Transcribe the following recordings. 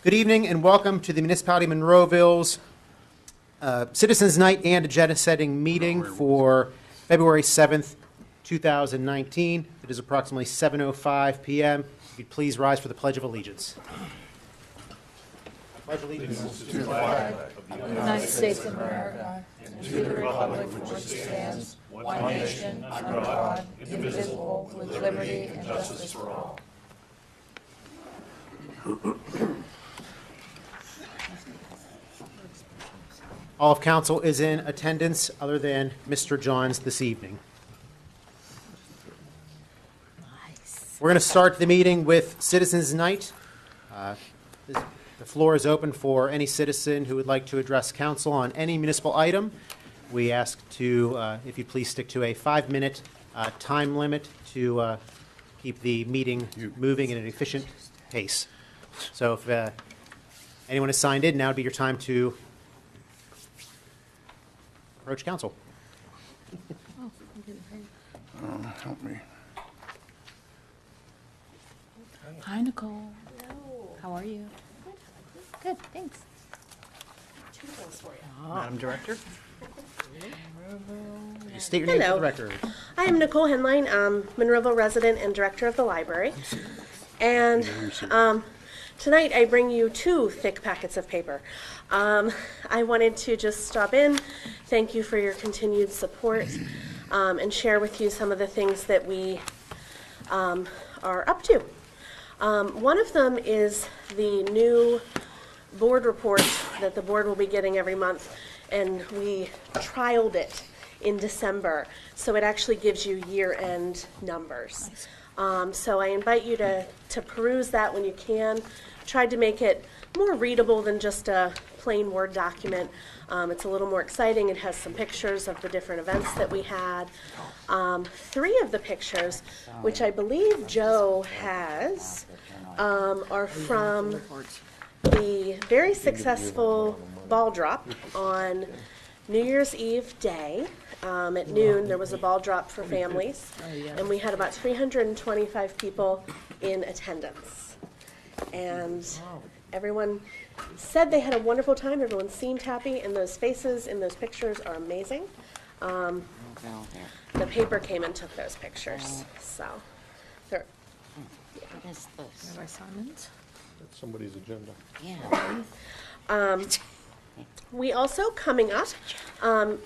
Good evening and welcome to the Municipality of Monroeville's Citizens Night and Agenda Setting meeting for February 7th, 2019. It is approximately 7:05 p.m. If you'd please rise for the Pledge of Allegiance. Pledge allegiance to the flag of the United States of America and to the republic for which it stands, one nation, under God, indivisible, with liberty and justice for all. All of council is in attendance other than Mr. Johns this evening. We're going to start the meeting with Citizens Night. The floor is open for any citizen who would like to address council on any municipal item. We ask to, if you please stick to a 5-minute time limit to keep the meeting moving at an efficient pace. So if anyone is signed in, now would be your time to approach council. Help me. Hi, Nicole. Hello. How are you? Good, thanks. Two things for you. Madam Director. You state your name for the record. I am Nicole Henline, Monroeville resident and director of the library. And tonight I bring you 2 thick packets of paper. I wanted to just stop in, thank you for your continued support, and share with you some of the things that we are up to. One of them is the new board report that the board will be getting every month, and we trialed it in December, so it actually gives you year-end numbers. So I invite you to peruse that when you can. Tried to make it more readable than just a plain Word document. It's a little more exciting. It has some pictures of the different events that we had. 3 of the pictures, which I believe Joe has, are from the very successful ball drop on New Year's Eve day. At noon, there was a ball drop for families, and we had about 325 people in attendance. And everyone said they had a wonderful time. Everyone seemed happy, and those faces in those pictures are amazing. The paper came and took those pictures, so they're. What is this? Assignments? That's somebody's agenda. Yeah. We also, coming up,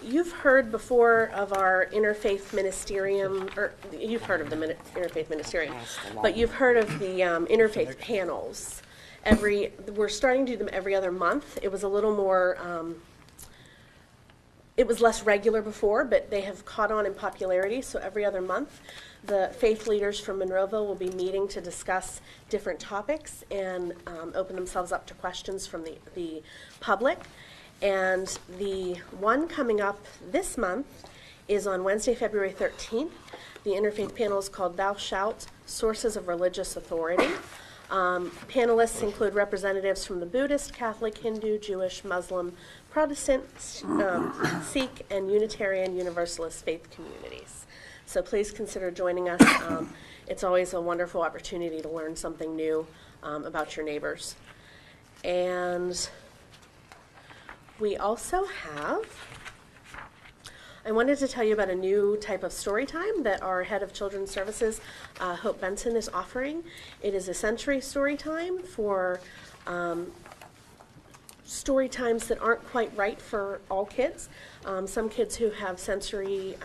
you've heard before of our interfaith ministerium, or you've heard of the interfaith ministerium, but you've heard of the interfaith panels. We're starting to do them every other month. It was a little more, it was less regular before, but they have caught on in popularity, so every other month. The faith leaders from Monroeville will be meeting to discuss different topics and open themselves up to questions from the public. And the one coming up this month is on Wednesday, February 13th. The interfaith panel is called Thou Shalt, Sources of Religious Authority. Panelists include representatives from the Buddhist, Catholic, Hindu, Jewish, Muslim, Protestant, Sikh, and Unitarian Universalist faith communities. So please consider joining us. It's always a wonderful opportunity to learn something new about your neighbors. And we also have, I wanted to tell you about a new type of story time that our head of Children's Services, Hope Benson, is offering. It is a sensory story time for story times that aren't quite right for all kids. Some kids who have sensory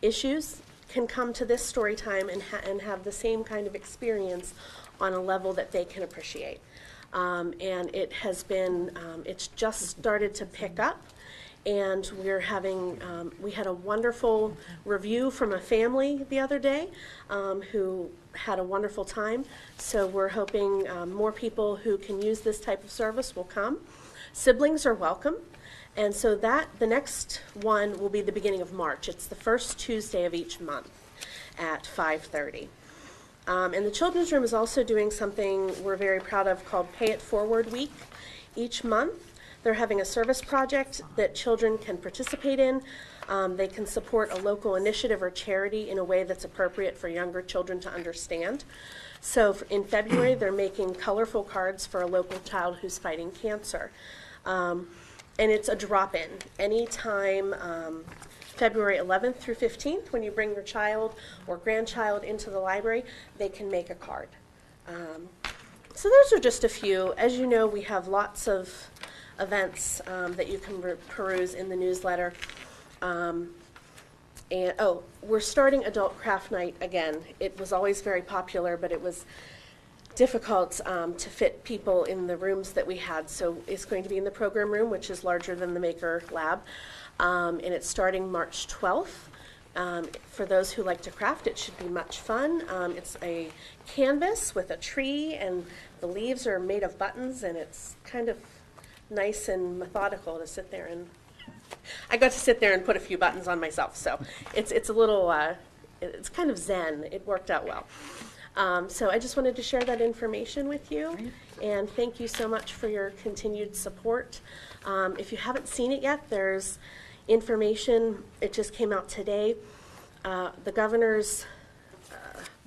issues can come to this story time and have the same kind of experience on a level that they can appreciate. And it has been, it's just started to pick up, and we're having, we had a wonderful review from a family the other day who had a wonderful time. So we're hoping more people who can use this type of service will come. Siblings are welcome. And so the next one will be the beginning of March. It's the first Tuesday of each month at 5:30. And the Children's Room is also doing something we're very proud of called Pay It Forward Week each month. They're having a service project that children can participate in. They can support a local initiative or charity in a way that's appropriate for younger children to understand. So in February, they're making colorful cards for a local child who's fighting cancer. And it's a drop-in. Anytime February 11th through 15th, when you bring your child or grandchild into the library, they can make a card. So those are just a few. As you know, we have lots of events that you can peruse in the newsletter. We're starting Adult Craft Night again. It was always very popular, but it was difficult to fit people in the rooms that we had. So it's going to be in the program room, which is larger than the Maker Lab. And it's starting March 12th. For those who like to craft, it should be much fun. It's a canvas with a tree, and the leaves are made of buttons, and it's kind of nice and methodical to sit there and I got to sit there and put a few buttons on myself, so it's a little, it's kind of zen. It worked out well. So I just wanted to share that information with you, and thank you so much for your continued support. If you haven't seen it yet, there's information. It just came out today. The governor's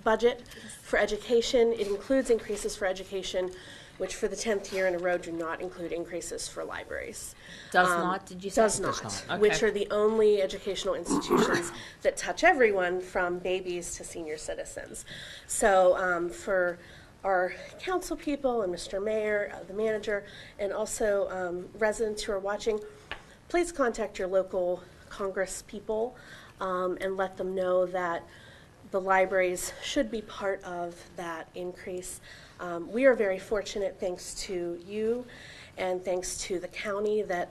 budget for education, it includes increases for education, which for the 10th year in a row do not include increases for libraries. Does not, did you say? Does not, which are the only educational institutions that touch everyone from babies to senior citizens. So for our council people and Mr. Mayor, the manager, and also residents who are watching, please contact your local Congress people and let them know that the libraries should be part of that increase. We are very fortunate, thanks to you and thanks to the county, that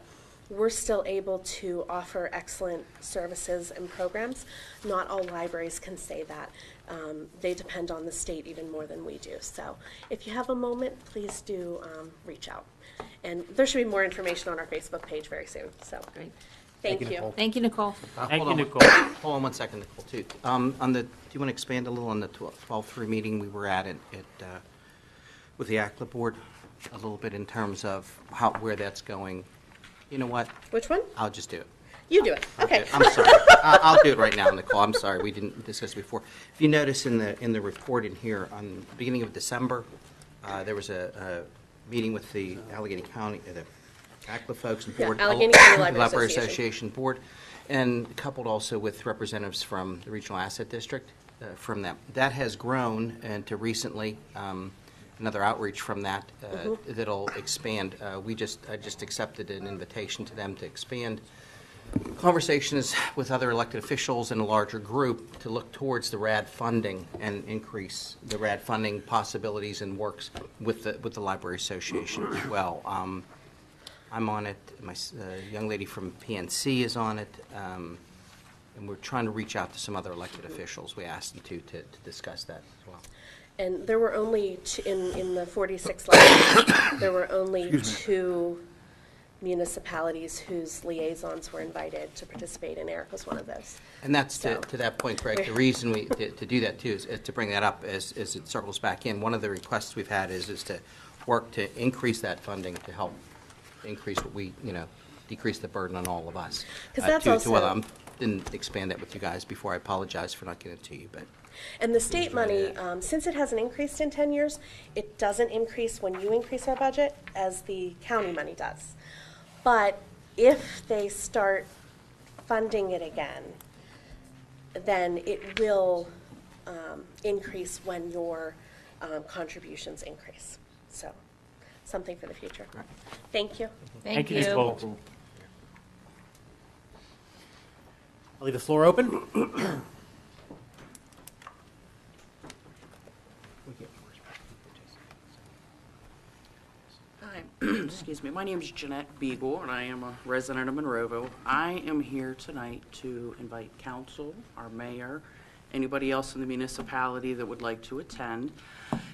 we're still able to offer excellent services and programs. Not all libraries can say that. They depend on the state even more than we do. So if you have a moment, please do reach out. And there should be more information on our Facebook page very soon. So Great. thank you, you. Nicole. Thank you, Nicole. Thank Hold you, on. Nicole. Hold on one second, Nicole, too. Do you want to expand a little on the 12-3 meeting we were at with the ACLA board, a little bit in terms of where that's going? You know what? Which one? I'll just do it. You do it. Okay. I'm sorry. I'll do it right now, Nicole. I'm sorry. We didn't discuss it before. If you notice in the report in here, on the beginning of December, there was a meeting with the Allegheny County, the ACLA folks and board. Allegheny County Library Association. Association board, and coupled also with representatives from the Regional Asset District from that. That has grown, and to recently, another outreach from that that'll expand. I just accepted an invitation to them to expand conversations with other elected officials in a larger group to look towards the RAD funding and increase the RAD funding possibilities and works with the Library Association as well. I'm on it. My young lady from PNC is on it, and we're trying to reach out to some other elected officials. We asked them to discuss that as well. And there were only in the 46 libraries, there were only 2 municipalities whose liaisons were invited to participate, and Eric was one of those. And that's So- to that point, Greg, the reason to do that too is to bring that up as it circles back in. One of the requests we've had is to work to increase that funding to help increase what we, decrease the burden on all of us. 'Cause that's also- didn't expand that with you guys before. I apologize for not getting it to you, but. And the state money, since it hasn't increased in 10 years, it doesn't increase when you increase our budget as the county money does. But if they start funding it again, then it will increase when your contributions increase. So, something for the future. Thank you. Thank you. Nicole. I'll leave the floor open. Hi, excuse me. My name is Jeanette Beagle, and I am a resident of Monroeville. I am here tonight to invite council, our mayor, anybody else in the municipality that would like to attend.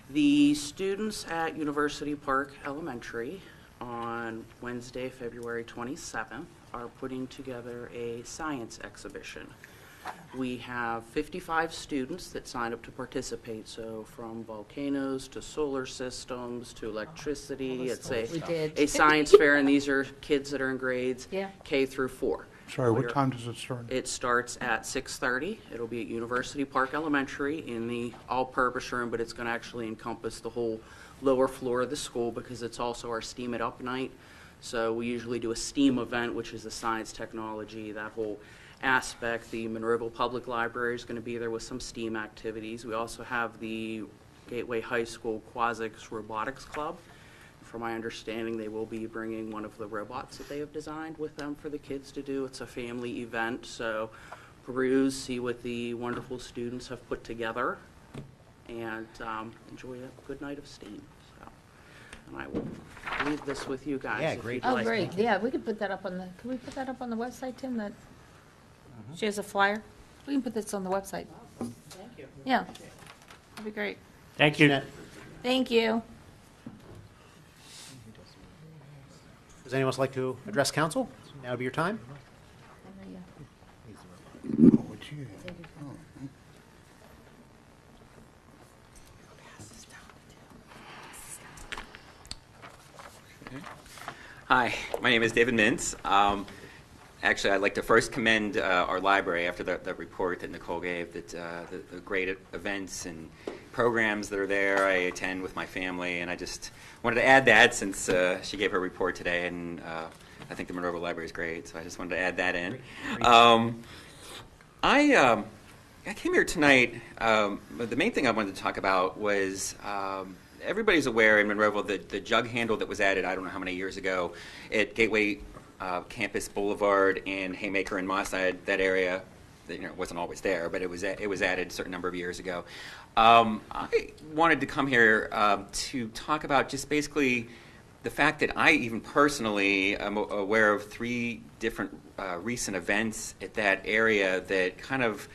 The students at University Park Elementary on Wednesday, February 27th, are putting together a science exhibition. We have 55 students that signed up to participate, so from volcanoes to solar systems to electricity. It's We did. a science fair, and these are kids that are in grades Yeah. K through 4. Sorry, what time does it start? It starts at 6:30. It'll be at University Park Elementary in the all-purpose room, but it's going to actually encompass the whole lower floor of the school because it's also our STEAM It Up night. So we usually do a STEAM event, which is the science, technology, that whole aspect. The Monroeville Public Library is going to be there with some STEAM activities. We also have the Gateway High School Quasics Robotics Club. From my understanding, they will be bringing one of the robots that they have designed with them for the kids to do. It's a family event, so peruse, see what the wonderful students have put together, and enjoy a good night of STEAM. So, and I will leave this with you guys. Yeah, if great. you'd Oh, like. great, yeah, we could put that up on the, can we put that up on the website, Tim, that, she has a flyer? We can put this on the website. Thank you. Yeah, that'd be great. Thank you. Jeanette, Thank you. does anyone else like to address council? Now would be your time. Oh, it's you. Oh. Hi, my name is David Mintz. Actually, I'd like to first commend our library after the report that Nicole gave, that the great events and programs that are there. I attend with my family, and I just wanted to add that since she gave her report today, and I think the Monroeville Library is great, so I just wanted to add that in. I came here tonight, but the main thing I wanted to talk about was everybody's aware in Monroeville that the jug handle that was added, I don't know how many years ago, at Gateway Campus Boulevard and Haymaker and Mossad, that area, that, it wasn't always there, but it was added a certain number of years ago. I wanted to come here to talk about just basically the fact that I even personally am aware of 3 different recent events at that area that kind of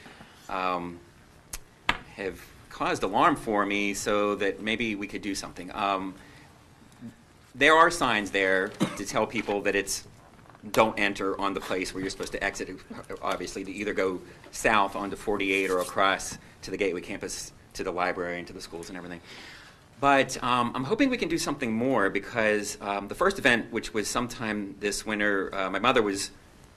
have caused alarm for me, so that maybe we could do something. There are signs there to tell people that it's don't enter on the place where you're supposed to exit, obviously, to either go south onto 48 or across to the Gateway campus, to the library and to the schools and everything. But I'm hoping we can do something more, because the first event, which was sometime this winter, my mother was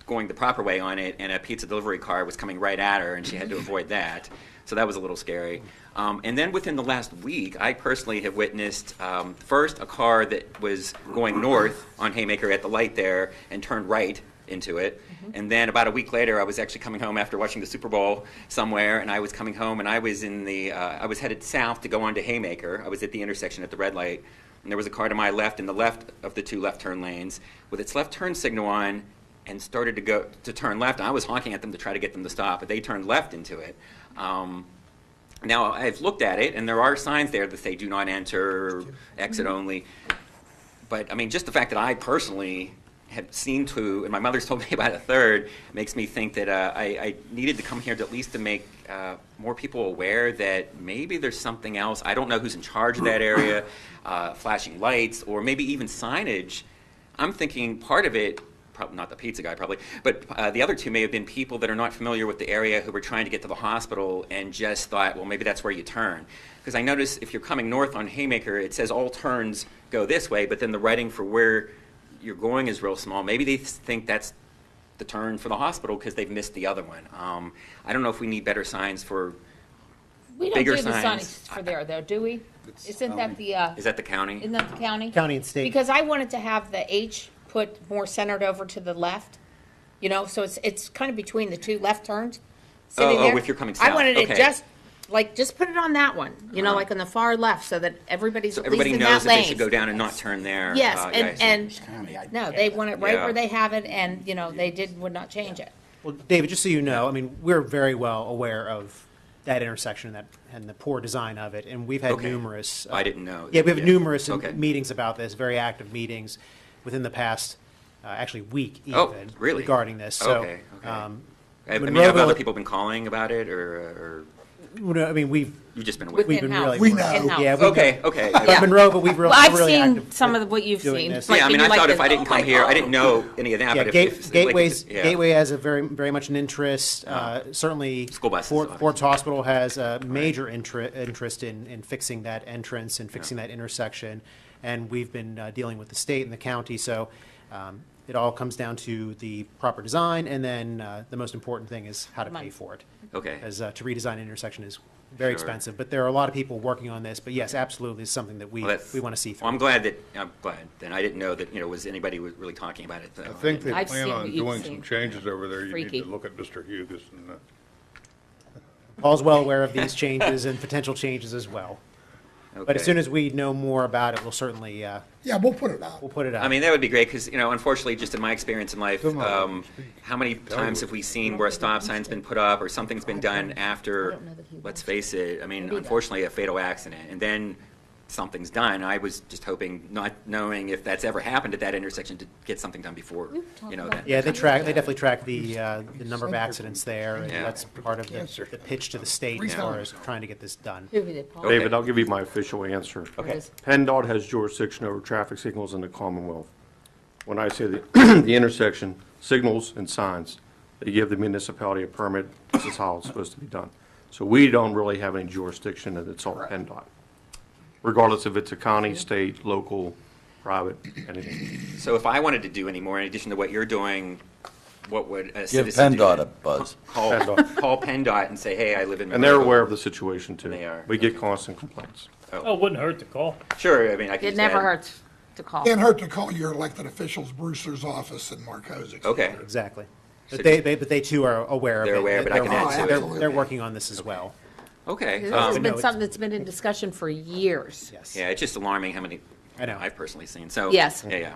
going the proper way on it, and a pizza delivery car was coming right at her, and she had to avoid that. So that was a little scary. And then within the last week, I personally have witnessed first a car that was going north on Haymaker at the light there and turned right into it. And then about a week later, I was actually coming home after watching the Super Bowl somewhere, and I was coming home, and I was in the I was headed south to go on to Haymaker. I was at the intersection at the red light, and there was a car to my left in the left of the 2 left turn lanes with its left turn signal on, and started to go to turn left. And I was honking at them to try to get them to stop, but they turned left into it. Now, I've looked at it, and there are signs there that say do not enter, exit only. But, I mean, just the fact that I personally had seen 2, and my mother's told me about a third, makes me think that I needed to come here to at least to make more people aware that maybe there's something else. I don't know who's in charge of that area, flashing lights, or maybe even signage. I'm thinking part of it, not the pizza guy probably, but the other 2 may have been people that are not familiar with the area who were trying to get to the hospital and just thought, well, maybe that's where you turn. Because I notice if you're coming north on Haymaker, it says all turns go this way, but then the writing for where you're going is real small. Maybe they think that's the turn for the hospital because they've missed the other one. I don't know if we need better signs for We don't bigger do the signs. signage for there, though, do we? Isn't that the, Is that the county? isn't that the county? County and state. Because I wanted to have the H put more centered over to the left, so it's kind of between the 2 left turns. sitting there. if you're coming I south, wanted it okay. just put it on that one, like on the far left, so that everybody's So at least everybody in knows that that lane. they should go down and not turn there. Yes, yeah, I see. no, they want it right Yeah. where they have it, and, they would not change it. Well, David, just so you know, I mean, we're very well aware of that intersection and the poor design of it, and we've had Okay. numerous. I didn't know. Yeah, we have numerous Okay. meetings about this, very active meetings within the past, actually week even, Oh, really? regarding this. So, Okay, okay. I mean, have Monroeville- other people been calling about it, or I mean, we've just been away. been In-house. really. We know. In-house. Yeah, we've Okay, okay. But Yeah. Monroeville, we've Well, I've really seen active some with of what you've doing seen. this. Like, Yeah, I mean, you I like thought the- if I didn't come here, I didn't know any of that. Yeah, but if yeah. Gateway has a very much an interest. Certainly, School buses, Forbes obviously. Hospital has a major interest in fixing that entrance and fixing that intersection. And we've been dealing with the state and the county, so it all comes down to the proper design, and then the most important thing is how to pay Money. for it. Okay. As to redesign an intersection is very Sure. expensive, but there are a lot of people working on this. But yes, absolutely, it's something that we Well, that's- want to see through. Well, I'm glad. Then I didn't know that, was anybody really talking about it. I think they I've plan seen on what you've doing seen. some changes over there. You Freaky. need to look at Mr. Hughes and, Paul's well aware of these changes and potential changes as well. But as Okay. soon as we know more about it, we'll certainly, Yeah, we'll put it out. we'll put it out. I mean, that would be great because, unfortunately, just in my experience in life, Come on, how many times have we seen where a stop sign's been put up or something's been done after, let's face it, I mean, unfortunately, a fatal accident, and then something's done. I was just hoping, not knowing if that's ever happened at that intersection, to get something done before, that. Yeah, they definitely track the number of accidents there, and Yeah. that's part of the pitch to the state as far as trying to get this done. Who did, Paul? Okay. David, I'll give you my official answer. Okay. PennDOT has jurisdiction over traffic signals in the Commonwealth. When I say the, the intersection, signals and signs, they give the municipality a permit. This is how it's supposed to be done. So we don't really have any jurisdiction, and it's all PennDOT, regardless if it's a county, state, local, private, anything. So if I wanted to do any more in addition to what you're doing, what would a Give citizen do? PennDOT a buzz. Call PennDOT and say, hey, I live in. And they're Monroeville. aware of the situation, too. They are. We get constant complaints. Oh, it wouldn't hurt to call. Sure, I mean, I could It just never add- hurts to call. Can't hurt to call your elected officials, Brewster's office and Marco's. Okay. Exactly. So But they too are aware of it. They're aware, but I can add to it. They're working on this as well. Okay. This has no, been it's- something that's been in discussion for years. Yes. Yeah, it's just alarming how many I know. I've personally seen. So Yes. yeah.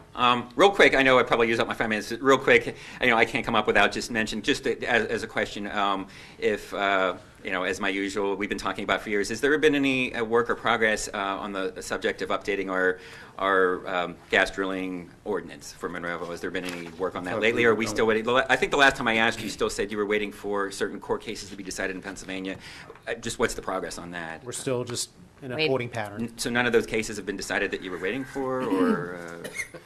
Real quick, I know I probably used up my 5 minutes. Real quick, I can't come up without just mention, just as a question, if as my usual, we've been talking about for years. Has there been any work or progress on the subject of updating our gas drilling ordinance for Monroeville? Has there been any work on that lately, or are we still waiting? I think the last time I asked, you still said you were waiting for certain court cases to be decided in Pennsylvania. Just what's the progress on that? We're still just in a Wait. holding pattern. So none of those cases have been decided that you were waiting for, or?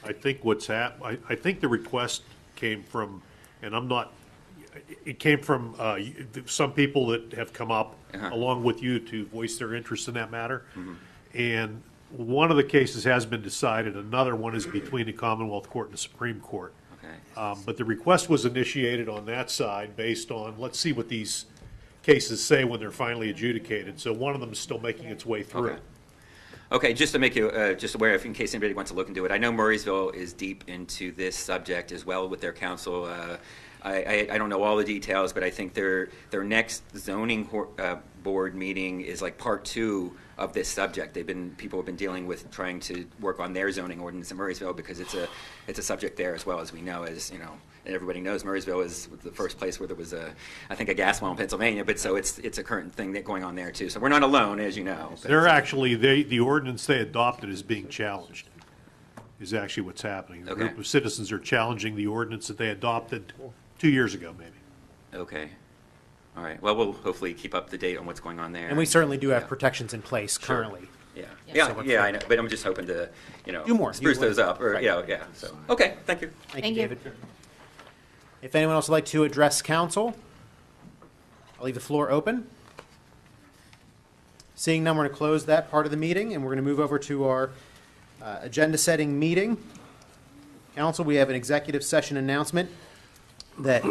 I think I think the request came from, and I'm not, it came from some people that have come up along with you to voice their interest in that matter. And one of the cases has been decided, another one is between the Commonwealth Court and the Supreme Court. Okay. But the request was initiated on that side based on, let's see what these cases say when they're finally adjudicated. So one of them is still making its way through. Okay. Okay, just to make you just aware, if in case anybody wants to look into it, I know Murraysville is deep into this subject as well with their council. I don't know all the details, but I think their next zoning board meeting is like part 2 of this subject. People have been dealing with trying to work on their zoning ordinance in Murraysville because it's a subject there as well, as we know, as you know. And everybody knows Murraysville is the first place where there was I think a gas well in Pennsylvania, but so it's a current thing going on there too. So we're not alone, as you know. But They're actually, the ordinance they adopted is being challenged, is actually what's happening. A group Okay. of citizens are challenging the ordinance that they adopted 2 years ago, maybe. Okay. All right. Well, we'll hopefully keep up to date on what's going on there. And we certainly do have Yeah. protections in place Sure. currently. Yeah. Yeah. Yeah, I know. But I'm just hoping to, Do more. spruce You those would. up. Or, Right. yeah. So, okay. Thank you. Thank Thank you, you. David. If anyone else would like to address council, I'll leave the floor open. Seeing none, we're going to close that part of the meeting, and we're going to move over to our agenda-setting meeting. Council, we have an executive session announcement that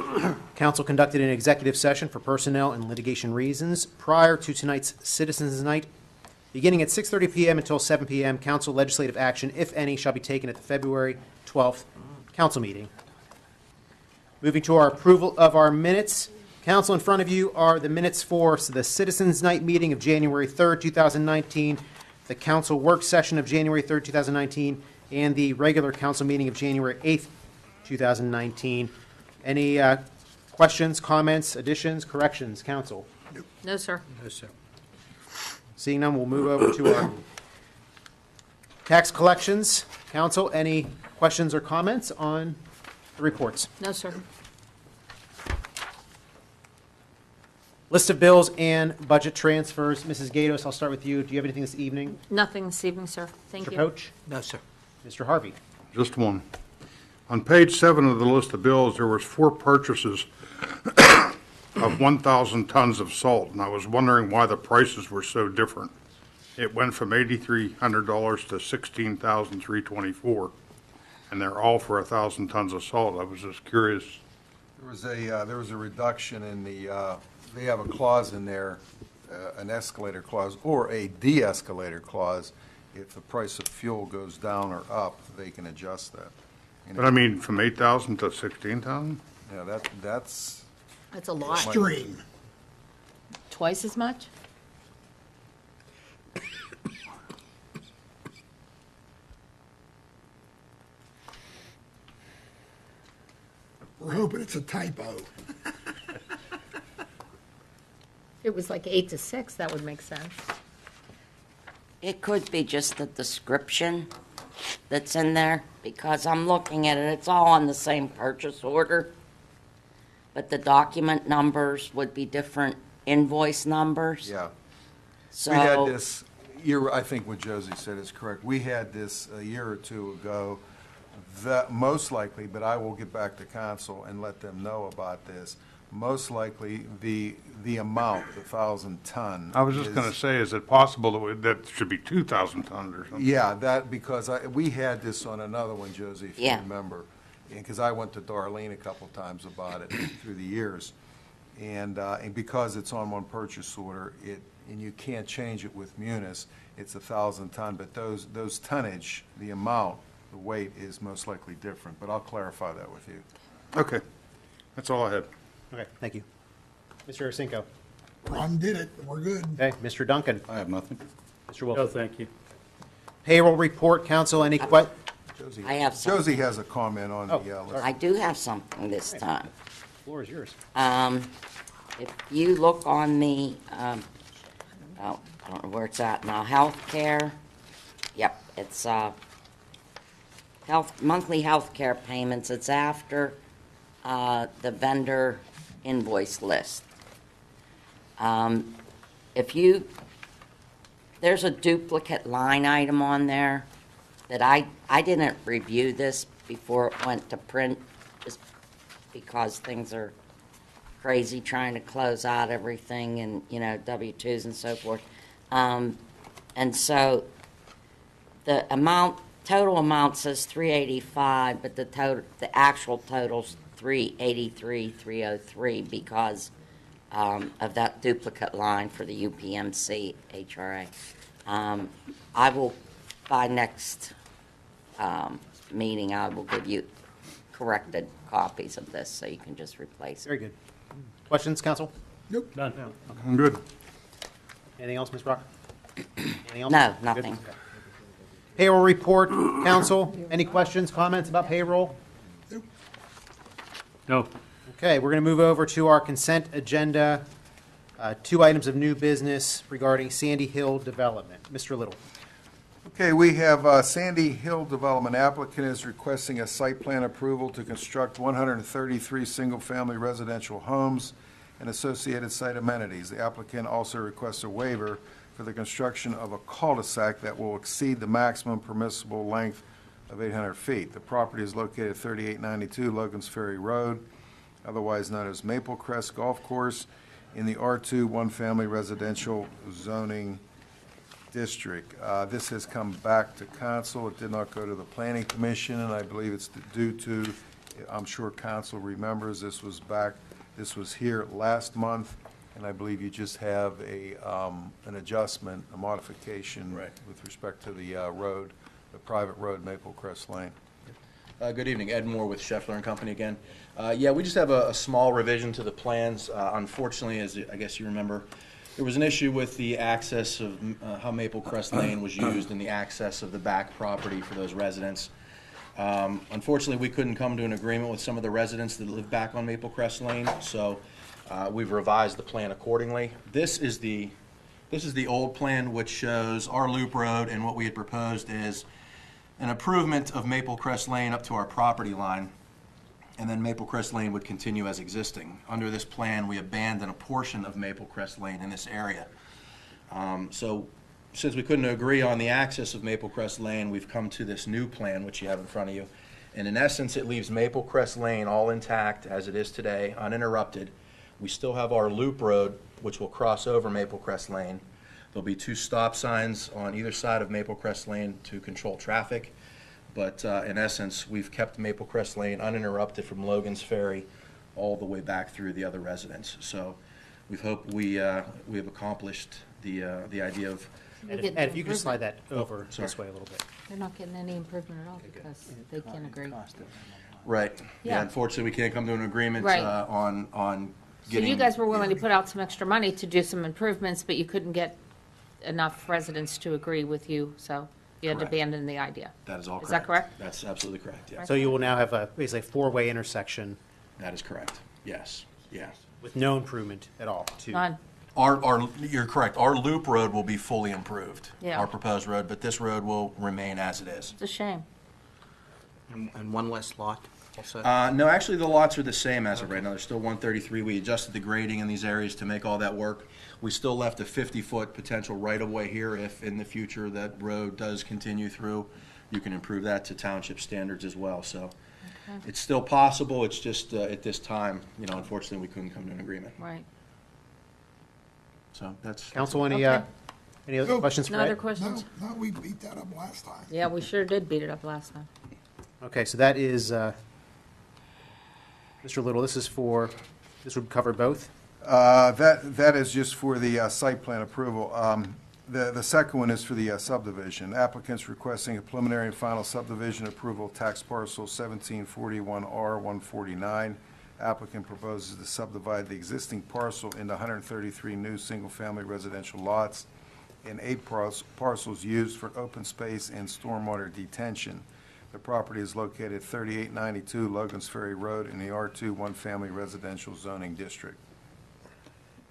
council conducted an executive session for personnel and litigation reasons prior to tonight's Citizens Night. Beginning at 6:30 p.m. until 7 p.m., council legislative action, if any, shall be taken at the February 12th council meeting. Moving to our approval of our minutes. Council, in front of you are the minutes for the Citizens Night meeting of January 3rd, 2019, the council work session of January 3rd, 2019, and the regular council meeting of January 8th, 2019. Any questions, comments, additions, corrections, council? No, sir. Seeing none, we'll move over to our tax collections. Council, any questions or comments on the reports? No, sir. List of bills and budget transfers. Mrs. Gatos, I'll start with you. Do you have anything this evening? Nothing this evening, sir. Thank Mr. you. Poach? No, sir. Mr. Harvey? Just one. On page 7 of the list of bills, there was 4 purchases of 1,000 tons of salt, and I was wondering why the prices were so different. It went from $8,300 to $16,324, and they're all for 1,000 tons of salt. I was just curious. There was a reduction in the, they have a clause in there, an escalator clause or a de-escalator clause. If the price of fuel goes down or up, they can adjust that. But I mean, from 8,000 to 16,000? Yeah, that's That's a lot. Extreme. Twice as much? We're hoping it's a typo. It was like 8 to 6, that would make sense. It could be just the description that's in there, because I'm looking at it, it's all on the same purchase order, but the document numbers would be different invoice numbers. Yeah. So. We had this, I think what Josie said is correct. We had this a year or two ago, that most likely, but I will get back to council and let them know about this. Most likely, the amount, the 1,000 ton. I was just going to say, is it possible that should be 2,000 tons or something? Yeah, that, because we had this on another one, Josie, if you Yeah. remember. Because I went to Darlene a couple times about it through the years. And because it's on one purchase order, and you can't change it with Munis, it's 1,000 ton, but those tonnage, the amount, the weight is most likely different, but I'll clarify that with you. Okay, that's all I had. Okay, thank you. Mr. Arsenko? Ron did it, we're good. Okay, Mr. Duncan? I have nothing. Mr. Wilson? thank you. Payroll report, council, any Josie, I have some. Josie has a comment on the list. I do have something this time. floor is yours. If you look on the, I don't know where it's at now, healthcare, yep, it's, monthly healthcare payments, it's after, the vendor invoice list. There's a duplicate line item on there that I didn't review this before it went to print, just because things are crazy trying to close out everything and, W-2s and so forth. And so the total amount says 385, but the actual total's 383,303 because of that duplicate line for the UPMC HRA. I will, by next meeting, I will give you corrected copies of this so you can just replace it. Very good. Questions, council? Nope. None. I'm good. Anything else, Ms. Brock? Anything else? No, Good? nothing. Okay. Payroll report, council, any questions, comments about payroll? No. Okay, we're going to move over to our consent agenda. 2 items of new business regarding Sandy Hill Development. Mr. Little. Okay, we have Sandy Hill Development applicant is requesting a site plan approval to construct 133 single-family residential homes and associated site amenities. The applicant also requests a waiver for the construction of a cul-de-sac that will exceed the maximum permissible length of 800 feet. The property is located at 3892 Logan's Ferry Road, otherwise known as Maple Crest Golf Course, in the R2 one-family residential zoning district. This has come back to council. It did not go to the planning commission, and I believe it's due to, I'm sure council remembers, this was here last month, and I believe you just have an adjustment, a modification with respect to the road, the private road, Maple Crest Lane. Good evening, Ed Moore with Scheffler and Company again. Yeah, we just have a small revision to the plans. Unfortunately, as I guess you remember, there was an issue with the access of how Maple Crest Lane was used and the access of the back property for those residents. Unfortunately, we couldn't come to an agreement with some of the residents that live back on Maple Crest Lane, so we've revised the plan accordingly. This is the old plan, which shows our loop road, and what we had proposed is an improvement of Maple Crest Lane up to our property line. and then Maple Crest Lane would continue as existing. Under this plan, we abandon a portion of Maple Crest Lane in this area. So since we couldn't agree on the access of Maple Crest Lane, we've come to this new plan, which you have in front of you. And in essence, it leaves Maple Crest Lane all intact as it is today, uninterrupted. We still have our loop road, which will cross over Maple Crest Lane. There'll be 2 stop signs on either side of Maple Crest Lane to control traffic. But in essence, we've kept Maple Crest Lane uninterrupted from Logan's Ferry all the way back through the other residents. So we hope we have accomplished the idea of. And if you could slide that over this way a little bit. They're not getting any improvement at all because they can't agree. Right. Yeah. Yeah. Unfortunately, we can't come to an agreement Right. on So getting. you guys were willing to put out some extra money to do some improvements, but you couldn't get enough residents to agree with you, so you had to Correct. abandon the idea. That is all correct. Is that correct? That's absolutely correct, yes. So you will now have basically a 4-way intersection That is correct, yes, yes. with no improvement at all to. None. You're correct. Our loop road will be fully improved. Yeah. Our proposed road, but this road will remain as it is. It's a shame. And one less lot also? No, actually, the lots are the same as of right now. There's still 133. We adjusted the grading in these areas to make all that work. We still left a 50-foot potential right-of-way here. If in the future that road does continue through, you can improve that to township standards as well. So it's still possible. It's just at this time, unfortunately, we couldn't come to an agreement. Right. So that's. Council, any Okay. other questions for No other Ed? questions? No, we beat that up last time. Yeah, we sure did beat it up last time. Okay, so that is, Mr. Little, this would cover both? That is just for the site plan approval. The second one is for the subdivision. Applicants requesting a preliminary and final subdivision approval, tax parcel 1741R149. Applicant proposes to subdivide the existing parcel into 133 new single-family residential lots and 8 parcels used for open space and stormwater detention. The property is located at 3892 Logan's Ferry Road in the R2 one-family residential zoning district.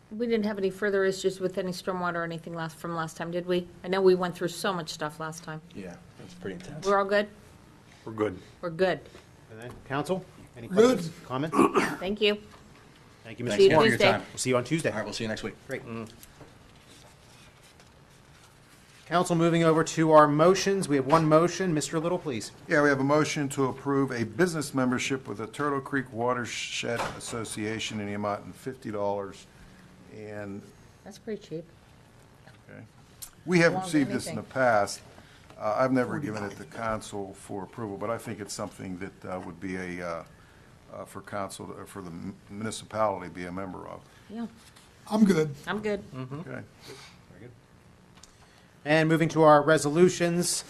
We didn't have any further issues with any stormwater or anything from last time, did we? I know we went through so much stuff last time. Yeah, that's pretty intense. We're all good? We're good. We're good. And then, Council, any Good. questions, comments? Thank you. Thank you, Thanks Mr. See you again for your Tuesday. time. We'll see you on Tuesday. All right, we'll see you next week. Great. Council, moving over to our motions. We have one motion. Mr. Little, please. Yeah, we have a motion to approve a business membership with the Turtle Creek Watershed Association in the amount of $50. And That's pretty cheap. we have Along with received this in the anything. past. I've never given it to council for approval, but I think it's something that would be for council, for the municipality to be a member of. Yeah, I'm good. I'm good. Okay. And moving to our resolutions,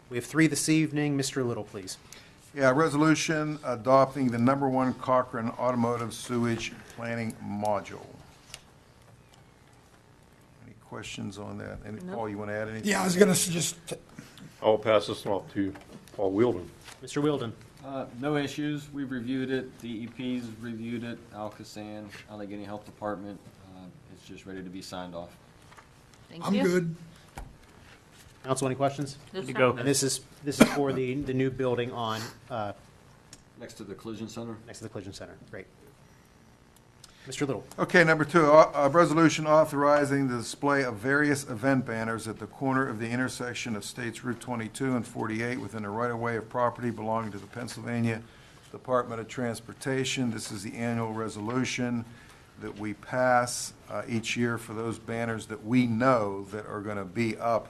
we have 3 this evening. Mr. Little, please. Yeah, resolution adopting the #1 Cochrane Automotive Sewage Planning Module. Any questions on that? Any, No. Paul, you want to add anything? Yeah, I was gonna suggest, I'll pass this off to Paul Wielden. Mr. Wielden. No issues. We've reviewed it. DEP's reviewed it. Alcosan, Allegheny Health Department. It's just ready to be signed off. Thank I'm you. good. Council, any questions? Good to go. And this is for the new building on, Next to the collision center. next to the collision center. Great. Mr. Little. Okay, #2, a resolution authorizing the display of various event banners at the corner of the intersection of States Route 22 and 48 within the right-of-way of property belonging to the Pennsylvania Department of Transportation. This is the annual resolution that we pass each year for those banners that we know that are going to be up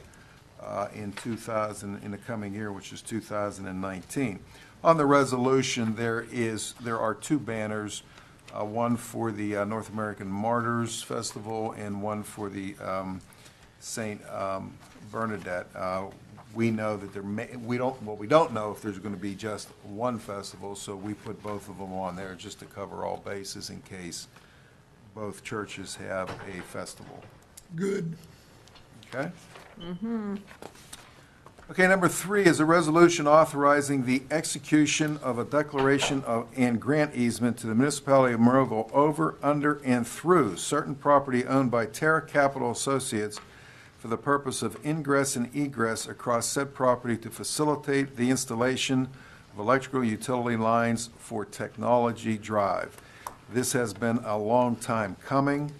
in the coming year, which is 2019. On the resolution, there are 2 banners, one for the North American Martyrs Festival and one for the St. Bernadette. We know that we don't know if there's going to be just one festival, so we put both of them on there just to cover all bases in case both churches have a festival. Good. Okay? Okay, #3 is a resolution authorizing the execution of a declaration and grant easement to the municipality of Monroeville over, under, and through certain property owned by Terra Capital Associates for the purpose of ingress and egress across said property to facilitate the installation of electrical utility lines for Technology Drive. This has been a long time coming,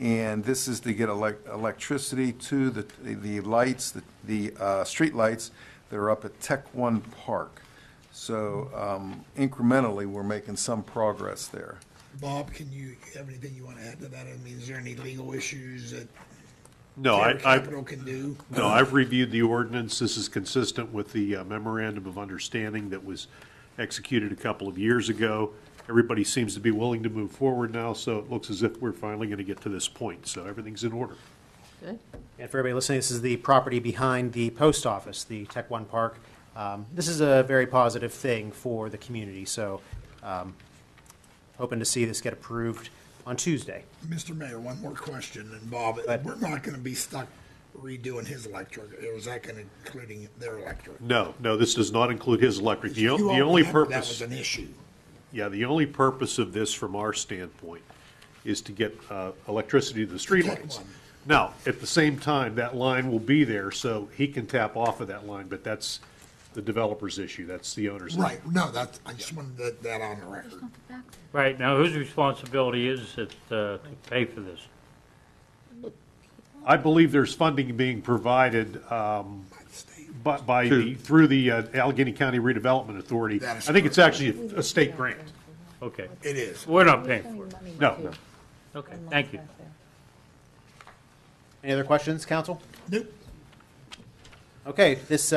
and this is to get electricity to the lights, the street lights that are up at Tech One Park. So incrementally, we're making some progress there. Bob, can you have anything you want to add to that? I mean, is there any legal issues that No, Capital can do? No, I've reviewed the ordinance. This is consistent with the memorandum of understanding that was executed a couple of years ago. Everybody seems to be willing to move forward now, so it looks as if we're finally going to get to this point. So everything's in order. Good. And for everybody listening, this is the property behind the post office, the Tech One Park. This is a very positive thing for the community, so hoping to see this get approved on Tuesday. Mr. Mayor, one more question, and Bob, we're not going to be stuck redoing his electric, or is that going to including their electric? No, this does not include his electric. The You all only remember that purpose. was an issue. Yeah, the only purpose of this from our standpoint is to get electricity to the streetlights. one. Now, at the same time, that line will be there, so he can tap off of that line, but that's the developer's issue, that's the owner's issue. Right, no, I just wanted that on the record. Right, now whose responsibility is it to pay for this? I believe there's funding being provided through the Allegheny County Redevelopment Authority. That is I think it's actually a state grant. Okay. It is. We're not paying for it. No. Okay, thank you. Any other questions, council? Nope. Okay, this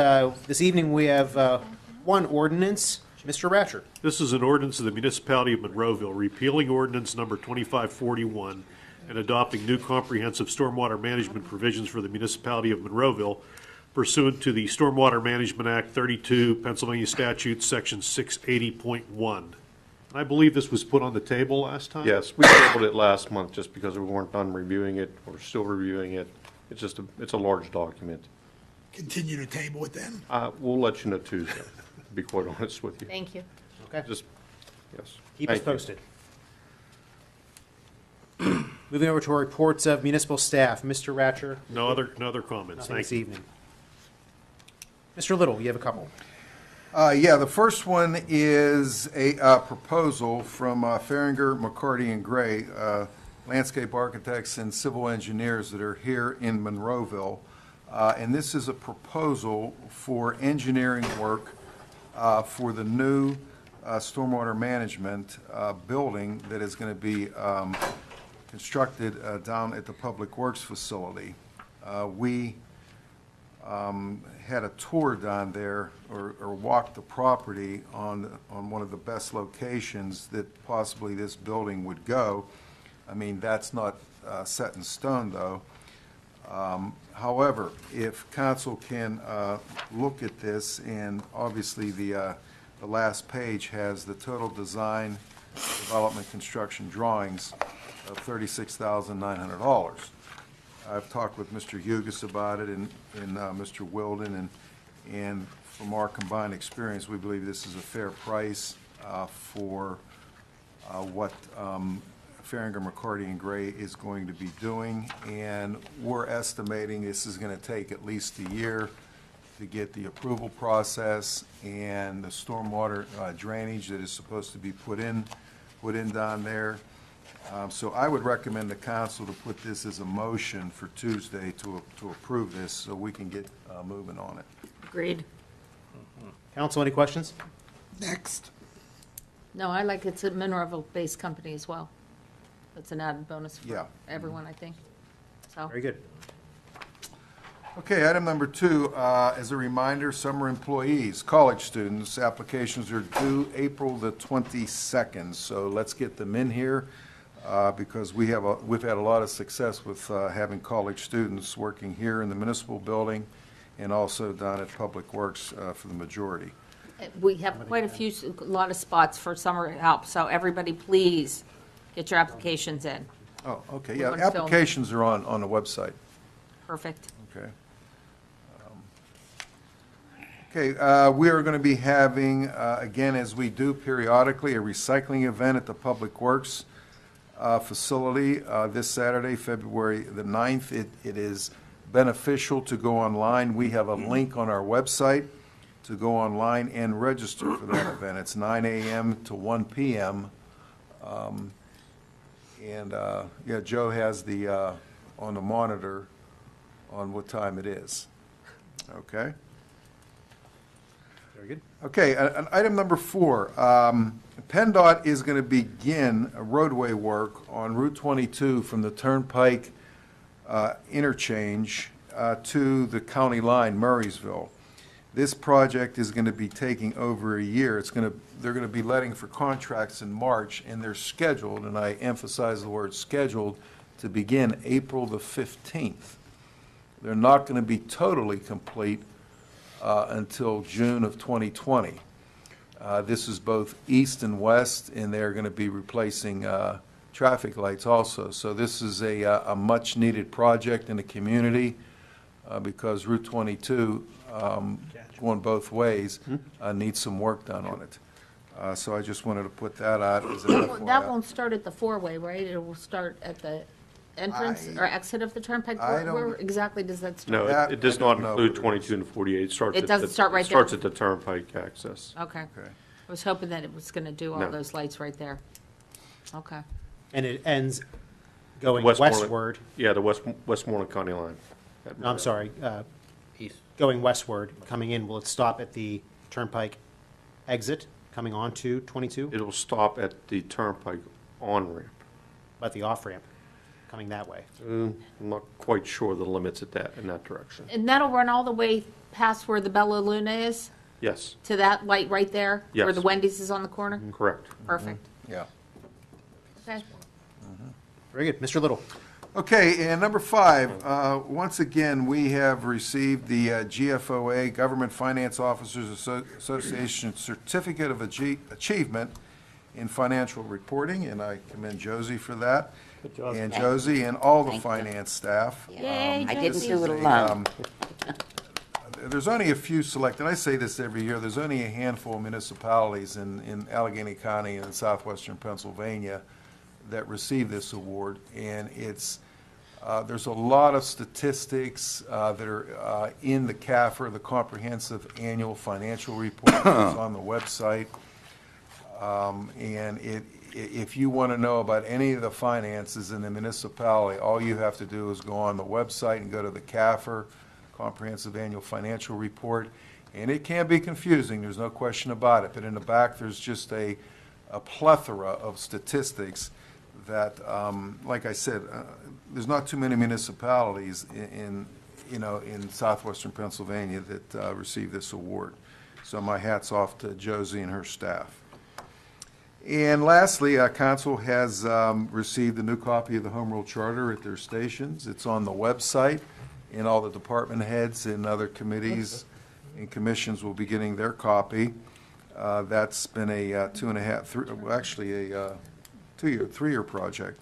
evening we have one ordinance. Mr. Ratcher. This is an ordinance of the Municipality of Monroeville repealing ordinance number 2541 and adopting new comprehensive stormwater management provisions for the Municipality of Monroeville pursuant to the Stormwater Management Act 32, Pennsylvania Statute, Section 680.1. And I believe this was put on the table last time? Yes, we tabled it last month just because we weren't done reviewing it. We're still reviewing it. It's a large document. Continue to table it then? We'll let you know Tuesday, to be quite honest with you. Thank you. Okay. Just, yes. Keep us posted. Moving over to our reports of municipal staff. Mr. Ratcher. No other comments. Nothing Thank this you. evening. Mr. Little, you have a couple. Yeah, the first one is a proposal from Farringer, McCarty, and Gray, landscape architects and civil engineers that are here in Monroeville. And this is a proposal for engineering work for the new stormwater management building that is going to be constructed down at the Public Works facility. We had a tour down there, or walked the property on one of the best locations that possibly this building would go. I mean, that's not set in stone, though. However, if council can look at this, and obviously the last page has the total design, development, construction drawings of $36,900. I've talked with Mr. Hugus about it and Mr. Wilden, and from our combined experience, we believe this is a fair price for what Farringer, McCarty, and Gray is going to be doing, and we're estimating this is going to take at least a year to get the approval process and the stormwater drainage that is supposed to be put in down there. So I would recommend the council to put this as a motion for Tuesday to approve this so we can get moving on it. Agreed. Council, any questions? Next. No, I like it's a Monroeville-based company as well. That's an added bonus Yeah. for everyone, I think. So, Very good. Okay, item number 2, as a reminder, summer employees, college students, applications are due April the 22nd. So let's get them in here because we've had a lot of success with having college students working here in the municipal building and also down at Public Works for the majority. we have quite a lot of spots for summer help, so everybody please get your applications in. Oh, okay, We yeah, want to fill- applications are on the website. Perfect. Okay. We are going to be having, again, as we do periodically, a recycling event at the Public Works facility this Saturday, February the 9th. It is beneficial to go online. We have a link on our website, to go online and register for that event. It's 9 a.m. to 1 p.m. Yeah, Joe has the, on the monitor on what time it is. Okay? Very good. Okay, item number 4. PennDOT is going to begin a roadway work on Route 22 from the Turnpike interchange to the county line, Murraysville. This project is going to be taking over a year. They're going to be letting for contracts in March, and they're scheduled, and I emphasize the word scheduled, to begin April the 15th. They're not going to be totally complete until June of 2020. This is both east and west, and they're going to be replacing traffic lights also. So this is a much-needed project in the community because Route 22, going both ways, needs some work done on it. So I just wanted to put that out as an FYI. That won't start at the four-way, right? It will start at the entrance or exit of the turnpike? Where exactly does that start? No, it does not include 22 and 48. It doesn't start right It starts there? at the turnpike access. Okay. I was hoping that it was going to do all No. those lights right there. Okay. And it ends going Westmoreland- westward. Yeah, the Westmoreland County line. No, I'm sorry, East. going westward, coming in, will it stop at the Turnpike exit, coming onto 22? It will stop at the turnpike on-ramp. But the off-ramp, coming that way? I'm not quite sure the limits in that direction. And that'll run all the way past where the Bella Luna is, Yes, to that light right there? Where Yes. the Wendy's is on the corner? correct. Perfect. Yeah. Okay. Very good. Mr. Little? Okay, and number 5, once again, we have received the GFOA, Government Finance Officers Association Certificate of Achievement in Financial Reporting, and I commend Josie for that. Good job. And Josie and all the Thank you. finance staff. Yay, I didn't Josie. do it alone. There's only a few select, and I say this every year, there's only a handful of municipalities in Allegheny County and in southwestern Pennsylvania that receive this award, and there's a lot of statistics that are in the CAFR, the Comprehensive Annual Financial Report, it's on the website. And if you want to know about any of the finances in the municipality, all you have to do is go on the website and go to the CAFR, Comprehensive Annual Financial Report, and it can be confusing, there's no question about it, but in the back, there's just a plethora of statistics that, like I said, there's not too many municipalities in southwestern Pennsylvania that receive this award. So my hat's off to Josie and her staff. And lastly, council has received a new copy of the Home Rule Charter at their stations. It's on the website, and all the department heads and other committees and commissions will be getting their copy. That's been a 3-year project.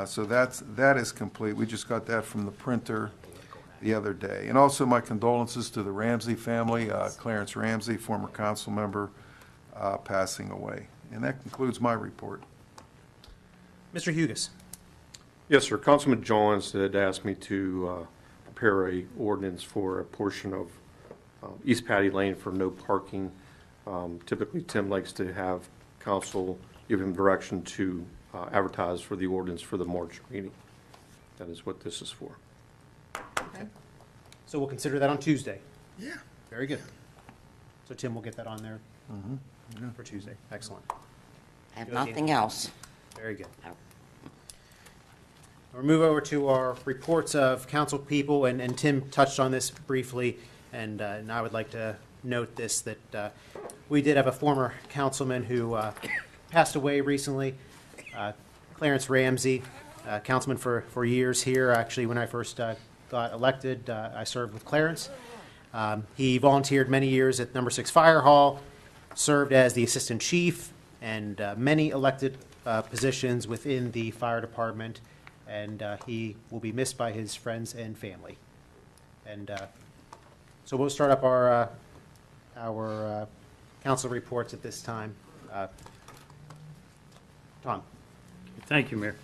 So that is complete. We just got that from the printer the other day. And also my condolences to the Ramsey family, Clarence Ramsey, former council member, passing away. And that concludes my report. Mr. Hugus? Yes, sir. Councilman Johns had asked me to prepare a ordinance for a portion of East Patty Lane for no parking. Typically, Tim likes to have council give him direction to advertise for the ordinance for the March meeting. That is what this is for. Okay. So we'll consider that on Tuesday? Yeah. Very good. So Tim will get that on there for Tuesday. Excellent. I have nothing else. Very good. No. We'll move over to our reports of council people, and Tim touched on this briefly, and I would like to note this, that we did have a former councilman who passed away recently, Clarence Ramsey, councilman for years here. Actually, when I first got elected, I served with Clarence. He volunteered many years at Number 6 Fire Hall, served as the assistant chief, and many elected positions within the fire department, and he will be missed by his friends and family. And so we'll start up our council reports at this time. Tom? Thank you, Mayor.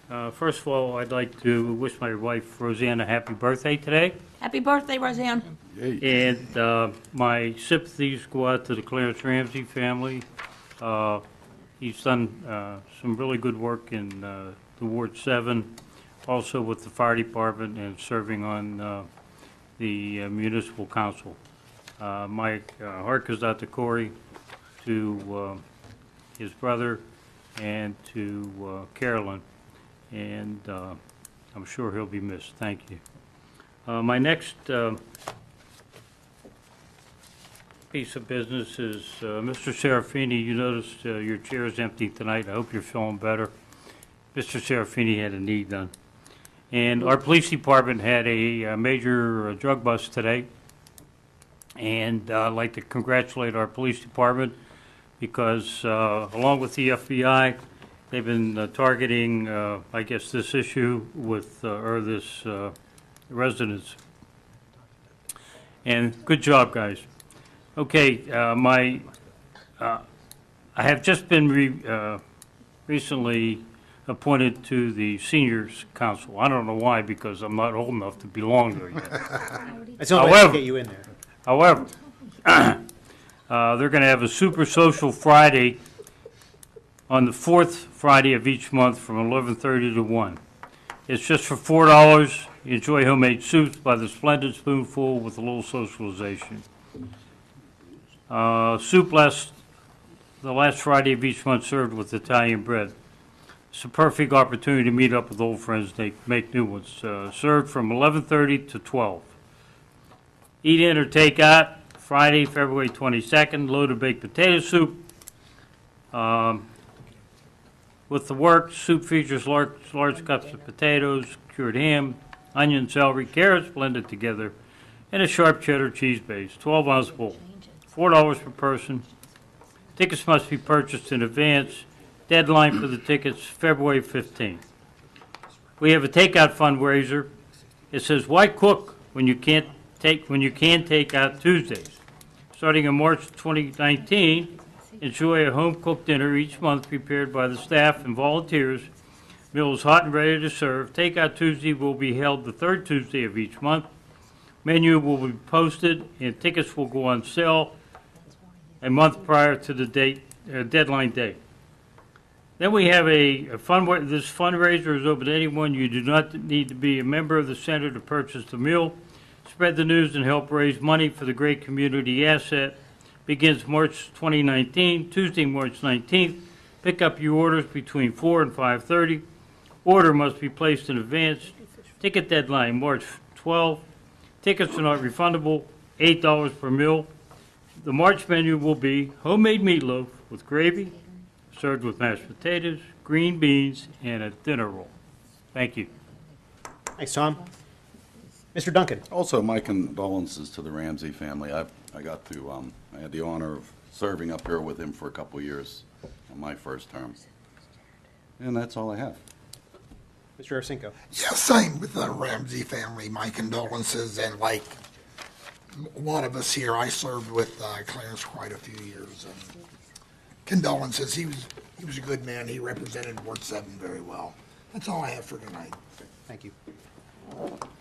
First of all, I'd like to wish my wife Roseanne a happy birthday today. Happy birthday, Roseanne. And my sympathies go out to the Clarence Ramsey family. He's done some really good work in the Ward 7, also with the fire department and serving on the municipal council. My heart goes out to Corey, to his brother, and to Carolyn, and I'm sure he'll be missed. Thank you. My next piece of business is Mr. Serafini. You noticed your chair is empty tonight. I hope you're feeling better. Mr. Serafini had a knee done. And our police department had a major drug bust today. And I'd like to congratulate our police department because along with the FBI, they've been targeting, I guess, this issue with, or this residence. And good job, guys. Okay, I have just been recently appointed to the Seniors Council. I don't know why, because I'm not old enough to belong there yet. That's the only way to get you in there. However, they're going to have a super social Friday on the fourth Friday of each month from 11:30 to 1. It's just for $4. You enjoy homemade soups by the Splendid Spoonful with a little socialization. Soup the last Friday of each month served with Italian bread. It's a perfect opportunity to meet up with old friends and make new ones. Served from 11:30 to 12. Eat in or take out, Friday, February 22nd, loaded baked potato soup. With the work, soup features large cups of potatoes, cured ham, onion, celery, carrots blended together, and a sharp cheddar cheese base, 12-ounce bowl. $4 per person. Tickets must be purchased in advance. Deadline for the tickets, February 15th. We have a takeout fundraiser. It says, why cook when you can take out Tuesdays? Starting in March 2019, enjoy a home-cooked dinner each month prepared by the staff and volunteers. Meals hot and ready to serve. Takeout Tuesday will be held the third Tuesday of each month. Menu will be posted and tickets will go on sale a month prior to the deadline date. Then we have this fundraiser is open to anyone. You do not need to be a member of the center to purchase the meal. Spread the news and help raise money for the great community asset. Begins March 2019, Tuesday, March 19th. Pick up your orders between 4 and 5:30. Order must be placed in advance. Ticket deadline, March 12th. Tickets are not refundable, $8 per meal. The March menu will be homemade meatloaf with gravy, served with mashed potatoes, green beans, and a dinner roll. Thank you. Thanks, Tom. Mr. Duncan. Also, my condolences to the Ramsey family. I had the honor of serving up here with him for a couple of years on my first term. And that's all I have. Mr. Arcinko. Yeah, same with the Ramsey family. My condolences, and like a lot of us here, I served with Clarence quite a few years. And condolences. He was a good man. He represented Ward 7 very well. That's all I have for tonight. Thank you.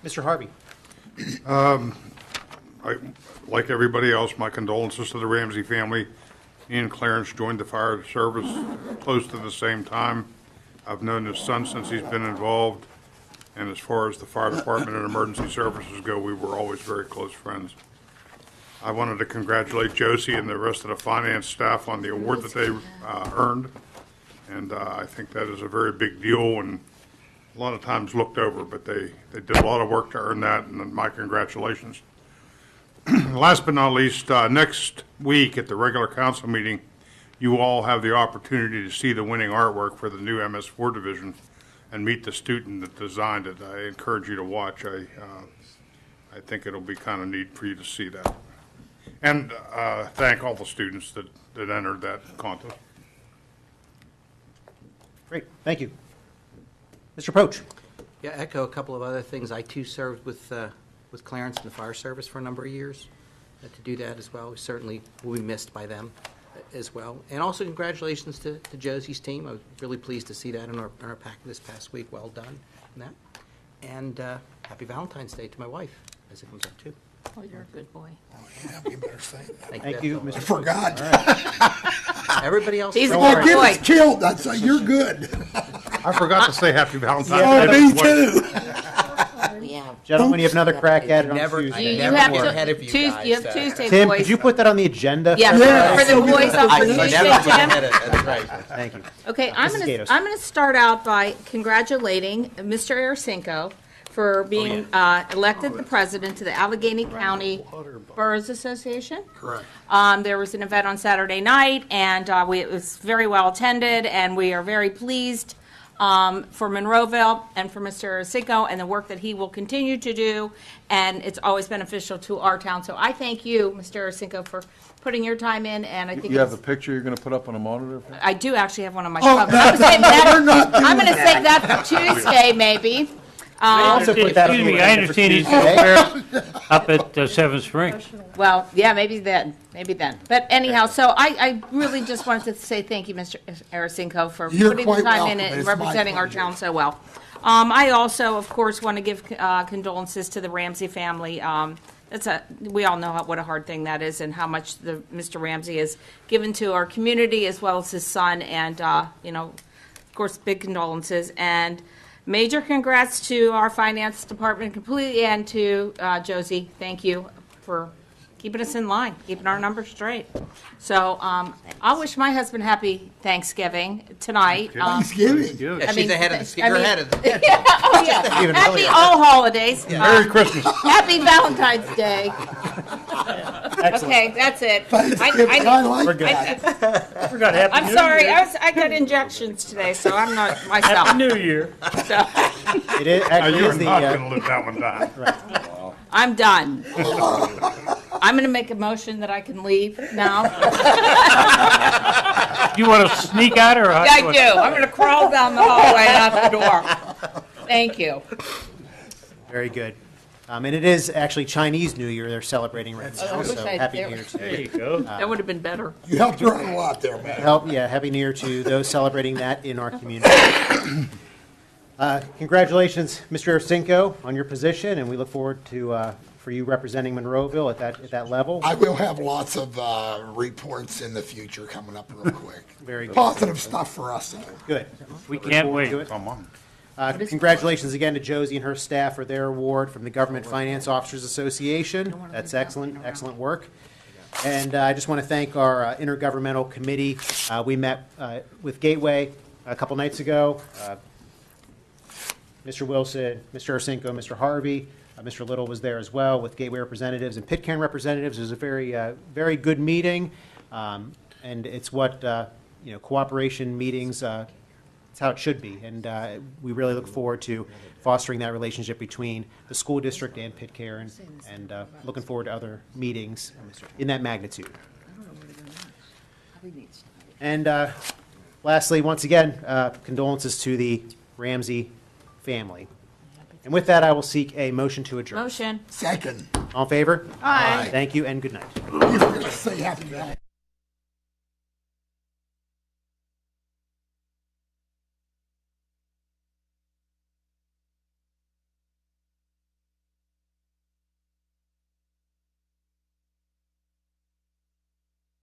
Mr. Harvey. Like everybody else, my condolences to the Ramsey family. He and Clarence joined the fire service close to the same time. I've known his son since he's been involved, and as far as the fire department and emergency services go, we were always very close friends. I wanted to congratulate Josie and the rest of the finance staff on the award that they earned, and I think that is a very big deal and a lot of times looked over, but they did a lot of work to earn that, and my congratulations. Last but not least, next week at the regular council meeting, you all have the opportunity to see the winning artwork for the new MS4 division and meet the student that designed it. I encourage you to watch. I think it'll be kind of neat for you to see that. And thank all the students that entered that contest. Great, thank you. Mr. Poach. Yeah, echo a couple of other things. I too served with Clarence in the fire service for a number of years. To do that as well, we certainly will be missed by them. as well. And also congratulations to Josie's team. I was really pleased to see that in our packet this past week. Well done on that. And happy Valentine's Day to my wife, as it comes up too. Oh, you're a good boy. Yeah, you better say that. Thank you, I Mr. forgot. Everybody else. He's a Oh, good get boy. us killed. That's, you're good. I forgot to say happy Valentine's Oh, Day. me too. Yeah. Gentlemen, you have another crack at it on Never- Tuesday. You never have get to, ahead of you you have guys, Tuesday, Tim, boys. could you put that on the agenda? Yeah, Yeah. for the boys on I for never Tuesday, get Tim. ahead of that's right. Thank you. Okay, Mrs. Gatos. I'm gonna start out by congratulating Mr. Arasinko for being elected the president to the Allegheny County Boroughs Association. Correct. There was an event on Saturday night, and it was very well attended, and we are very pleased for Monroeville and for Mr. Arasinko and the work that he will continue to do, and it's always beneficial to our town. So I thank you, Mr. Arasinko, for putting your time in, and I think You have it's- the picture you're going to put up on a monitor? I do actually have one on my Oh, phone. no, I'm gonna save that- we're not doing I'm going to that. save that for Tuesday, maybe. Also put that on Excuse the me, I agenda for understand he's Tuesday. up at Seven Springs. Well, yeah, maybe then. But anyhow, so I really just wanted to say thank you, Mr. Arasinko, for You're putting the quite time welcome. in it and It's my representing our pleasure. town so well. I also, of course, want to give condolences to the Ramsey family. We all know what a hard thing that is and how much Mr. Ramsey has given to our community as well as his son. And, of course, big condolences. And major congrats to our finance department completely and to Josie. Thank you for keeping us in line, keeping our numbers straight. So I'll wish my husband happy Thanksgiving tonight. Thanksgiving. Yeah, I she's mean, ahead of the, I you're mean- ahead of the. Yeah, oh, yeah. Even Happy earlier. all holidays. Merry Christmas. Happy Valentine's Day. Okay, that's it. Thanksgiving, I like We're good. that. I forgot Happy I'm New sorry, Year. I got injections today, so I'm not myself. Happy New Year. So, It is, actually You're is the, not going to live that one down. I'm done. I'm going to make a motion that I can leave now. You want to sneak out or? how- I do. I'm going to crawl down the hallway and out the door. Thank you. very good. And it is actually Chinese New Year they're celebrating right now, I wish so I'd- happy New Year to There you. you go. That would have been better. You helped her out a lot there, man. Happy New Year to those celebrating that in our community. Congratulations, Mr. Arasinko, on your position, and we look forward to, for you representing Monroeville at that level. I will have lots of reports in the future coming up real quick. Very good. Positive stuff for us. Good. We Look can't forward wait. to it. Come on. Congratulations again to Josie and her staff for their award from the Government Finance Officers Association. That's excellent, excellent work. And I just want to thank our intergovernmental committee. We met with Gateway a couple nights ago. Mr. Wilson, Mr. Arasinko, Mr. Harvey, Mr. Little was there as well with Gateway representatives and Pitcairn representatives. It was a very good meeting, and it's what cooperation meetings. It's how it should be, and we really look forward to fostering that relationship between the school district and Pitcairn, and looking forward to other meetings in that magnitude. And lastly, once again, condolences to the Ramsey family. And with that, I will seek a motion to adjourn. Motion. Second. All in favor? Aye. Thank you, and good night. You were going to say happy Valentine's.